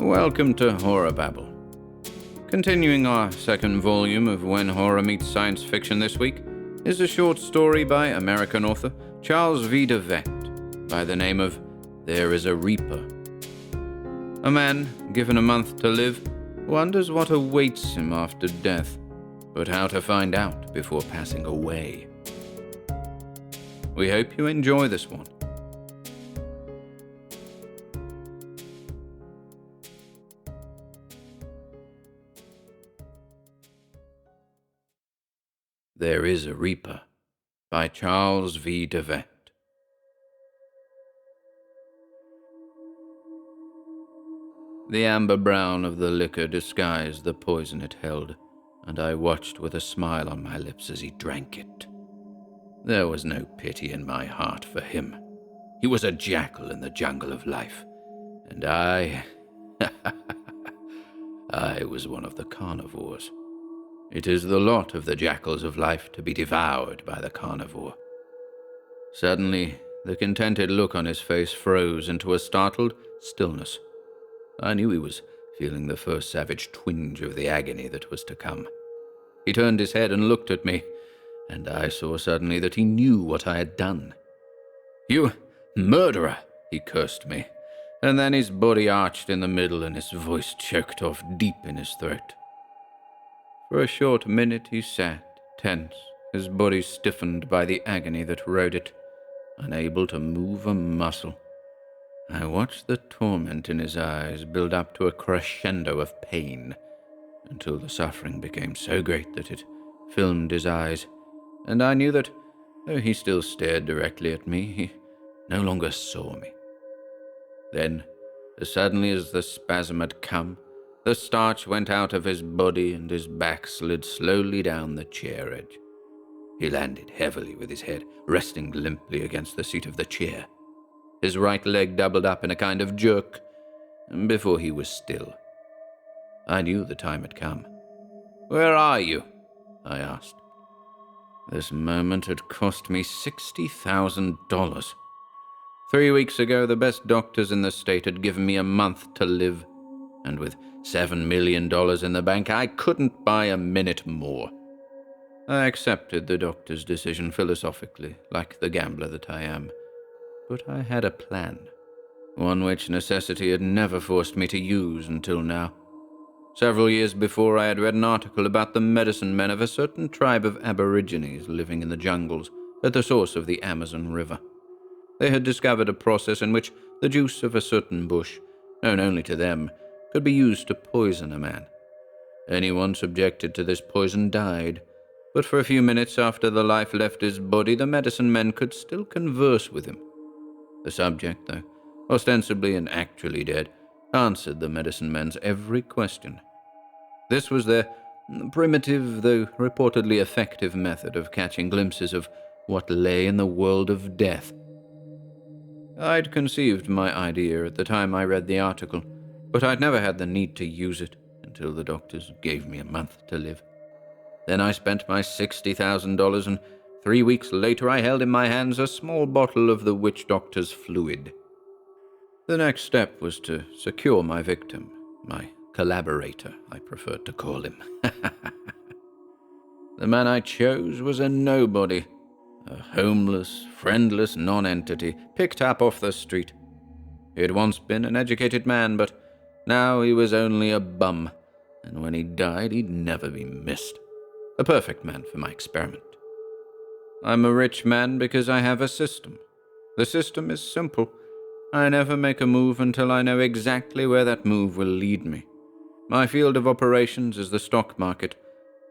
Welcome to HorrorBabble. Continuing our second volume of When Horror Meets Science Fiction this week is a short story by American author Charles V. DeVette by the name of There is a Reaper. A man, given a month to live, wonders what awaits him after death, but how to find out before passing away. We hope you enjoy this one. There is a Reaper by Charles V. DeVette. The amber brown of the liquor disguised the poison it held, and I watched with a smile on my lips as he drank it. There was no pity in my heart for him. He was a jackal in the jungle of life, and I was one of the carnivores. It is the lot of the jackals of life to be devoured by the carnivore. Suddenly, the contented look on his face froze into a startled stillness. I knew he was feeling the first savage twinge of the agony that was to come. He turned his head and looked at me, and I saw suddenly that he knew what I had done. "You murderer!" he cursed me, and then his body arched in the middle and his voice choked off deep in his throat. For a short minute he sat, tense, his body stiffened by the agony that rode it, unable to move a muscle. I watched the torment in his eyes build up to a crescendo of pain, until the suffering became so great that it filmed his eyes, and I knew that, though he still stared directly at me, he no longer saw me. Then, as suddenly as the spasm had come, the starch went out of his body and his back slid slowly down the chair edge. He landed heavily with his head resting limply against the seat of the chair. His right leg doubled up in a kind of jerk, and before he was still, I knew the time had come. "Where are you?" I asked. This moment had cost me $60,000. 3 weeks ago, the best doctors in the state had given me a month to live, and with $7 million in the bank, I couldn't buy a minute more. I accepted the doctor's decision philosophically, like the gambler that I am. But I had a plan, one which necessity had never forced me to use until now. Several years before, I had read an article about the medicine men of a certain tribe of aborigines living in the jungles at the source of the Amazon River. They had discovered a process in which the juice of a certain bush, known only to them, could be used to poison a man. Anyone subjected to this poison died, but for a few minutes after the life left his body, the medicine men could still converse with him. The subject, though ostensibly and actually dead, answered the medicine men's every question. This was their primitive, though reportedly effective method of catching glimpses of what lay in the world of death. I'd conceived my idea at the time I read the article, but I'd never had the need to use it until the doctors gave me a month to live. Then I spent my $60,000, and 3 weeks later I held in my hands a small bottle of the witch doctor's fluid. The next step was to secure my victim, my collaborator, I preferred to call him. The man I chose was a nobody, a homeless, friendless nonentity picked up off the street. He had once been an educated man, but now he was only a bum, and when he died, he'd never be missed. A perfect man for my experiment. I'm a rich man because I have a system. The system is simple. I never make a move until I know exactly where that move will lead me. My field of operations is the stock market.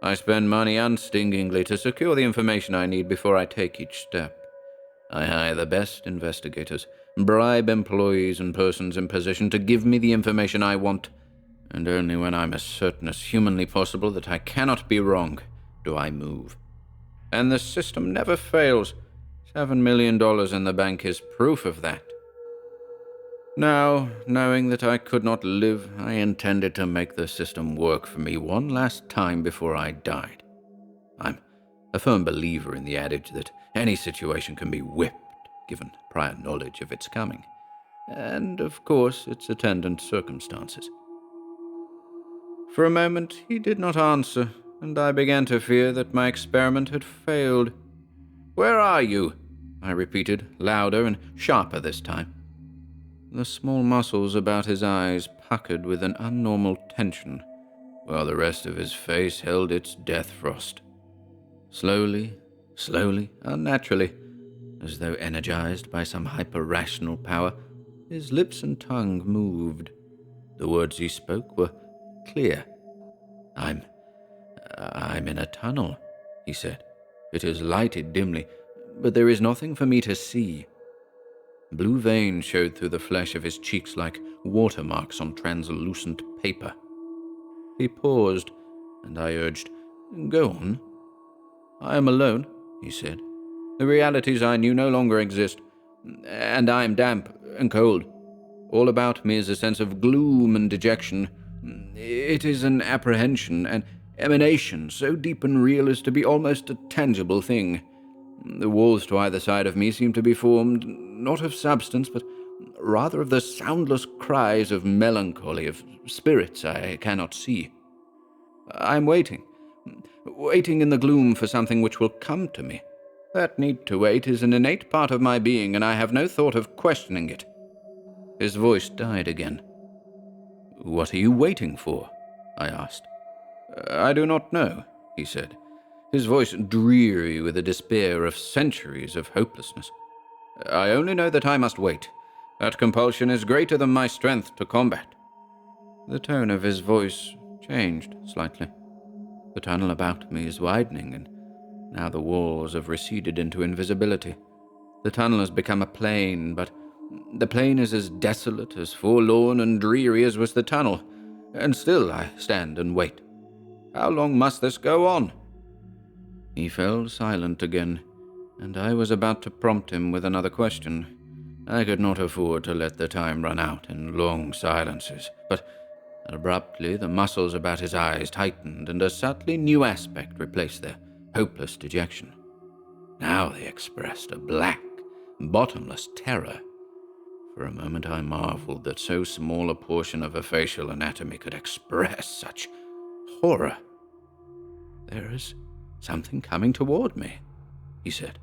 I spend money unstingingly to secure the information I need before I take each step. I hire the best investigators, bribe employees and persons in position to give me the information I want, and only when I'm as certain as humanly possible that I cannot be wrong do I move. And the system never fails. $7 million in the bank is proof of that. Now, knowing that I could not live, I intended to make the system work for me one last time before I died. I'm a firm believer in the adage that any situation can be whipped, given prior knowledge of its coming, and, of course, its attendant circumstances. For a moment he did not answer, and I began to fear that my experiment had failed. "Where are you?" I repeated, louder and sharper this time. The small muscles about his eyes puckered with an unnormal tension, while the rest of his face held its death frost. Slowly, unnaturally, as though energized by some hyper-rational power, his lips and tongue moved. The words he spoke were clear. I'm in a tunnel," he said. "It is lighted dimly, but there is nothing for me to see." Blue veins showed through the flesh of his cheeks like watermarks on translucent paper. He paused, and I urged, "Go on." "I am alone," he said. "The realities I knew no longer exist, and I am damp and cold. All about me is a sense of gloom and dejection. It is an apprehension, an emanation so deep and real as to be almost a tangible thing. The walls to either side of me seem to be formed, not of substance, but rather of the soundless cries of melancholy, of spirits I cannot see. I am waiting in the gloom for something which will come to me. That need to wait is an innate part of my being, and I have no thought of questioning it." His voice died again. "What are you waiting for?" I asked. "I do not know," he said, his voice dreary with the despair of centuries of hopelessness. "I only know that I must wait. That compulsion is greater than my strength to combat." The tone of his voice changed slightly. "The tunnel about me is widening, and now the walls have receded into invisibility. The tunnel has become a plain, but the plain is as desolate, as forlorn and dreary as was the tunnel, and still I stand and wait. How long must this go on?" He fell silent again, and I was about to prompt him with another question. I could not afford to let the time run out in long silences, but abruptly the muscles about his eyes tightened, and a subtly new aspect replaced their hopeless dejection. Now they expressed a black, bottomless terror. For a moment I marveled that so small a portion of a facial anatomy could express such horror. "There is something coming toward me," he said.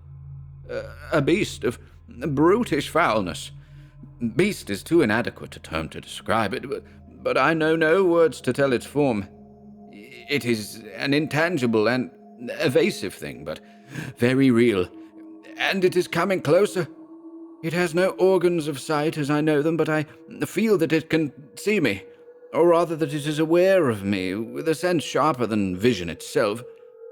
A beast of brutish foulness. Beast is too inadequate a term to describe it, but I know no words to tell its form. It is an intangible and evasive thing, but very real, and it is coming closer. It has no organs of sight as I know them, but I feel that it can see me, or rather that it is aware of me, with a sense sharper than vision itself.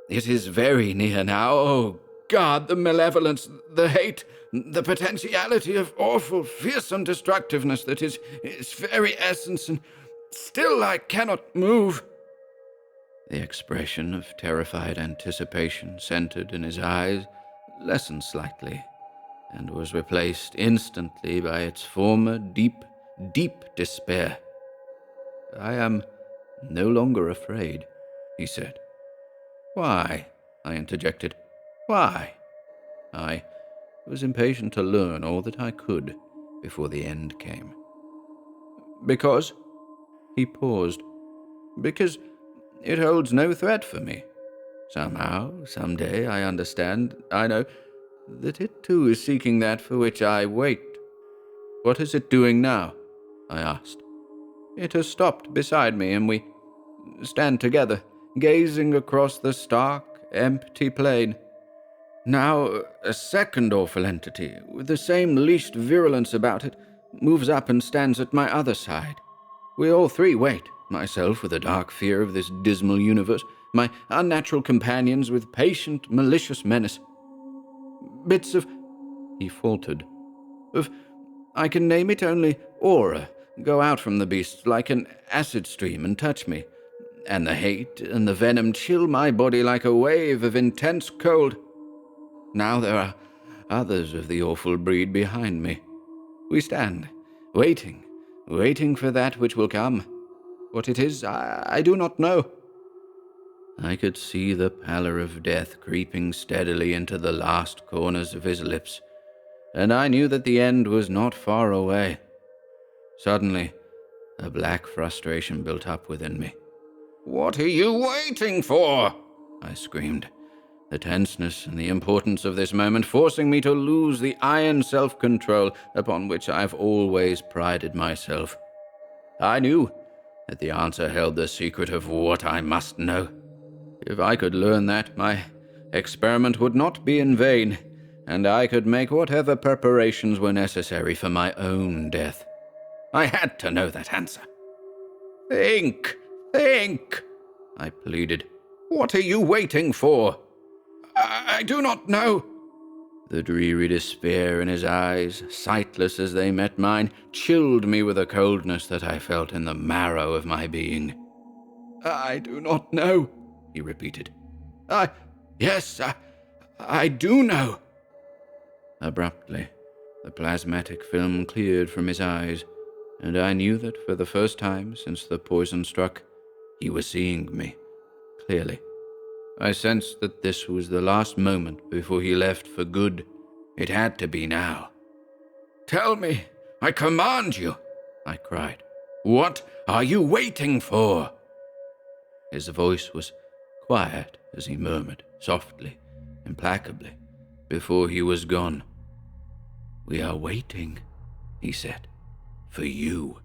It is very near now. Oh, God, the malevolence, the hate, the potentiality of awful, fearsome destructiveness that is its very essence, and still I cannot move." The expression of terrified anticipation centered in his eyes lessened slightly, and was replaced instantly by its former deep, deep despair. "I am no longer afraid," he said. "Why?" I interjected. "Why?" I was impatient to learn all that I could before the end came. "Because," he paused, "because it holds no threat for me. Somehow, someday, I understand, I know, that it too is seeking that for which I wait." "What is it doing now?" I asked. "It has stopped beside me, and we stand together, gazing across the stark, empty plain. Now a second awful entity, with the same leashed virulence about it, moves up and stands at my other side. We all three wait, myself with a dark fear of this dismal universe, my unnatural companions with patient, malicious menace. Bits of," he faltered, "of, I can name it only, aura, go out from the beast like an acid stream and touch me, and the hate and the venom chill my body like a wave of intense cold. Now there are others of the awful breed behind me. We stand, waiting for that which will come. What it is, I do not know." I could see the pallor of death creeping steadily into the last corners of his lips, and I knew that the end was not far away. Suddenly, a black frustration built up within me. What are you waiting for? I screamed, the tenseness and the importance of this moment forcing me to lose the iron self-control upon which I've always prided myself. I knew that the answer held the secret of what I must know. If I could learn that, my experiment would not be in vain, and I could make whatever preparations were necessary for my own death. I had to know that answer. Think! I pleaded. What are you waiting for? I do not know. The dreary despair in his eyes, sightless as they met mine, chilled me with a coldness that I felt in the marrow of my being. I do not know, he repeated. Yes, I do know. Abruptly, the plasmatic film cleared from his eyes, and I knew that for the first time since the poison struck, he was seeing me, clearly. I sensed that this was the last moment before he left for good. It had to be now. Tell me, I command you, I cried. What are you waiting for? His voice was quiet as he murmured, softly, implacably, before he was gone. We are waiting, he said, for you.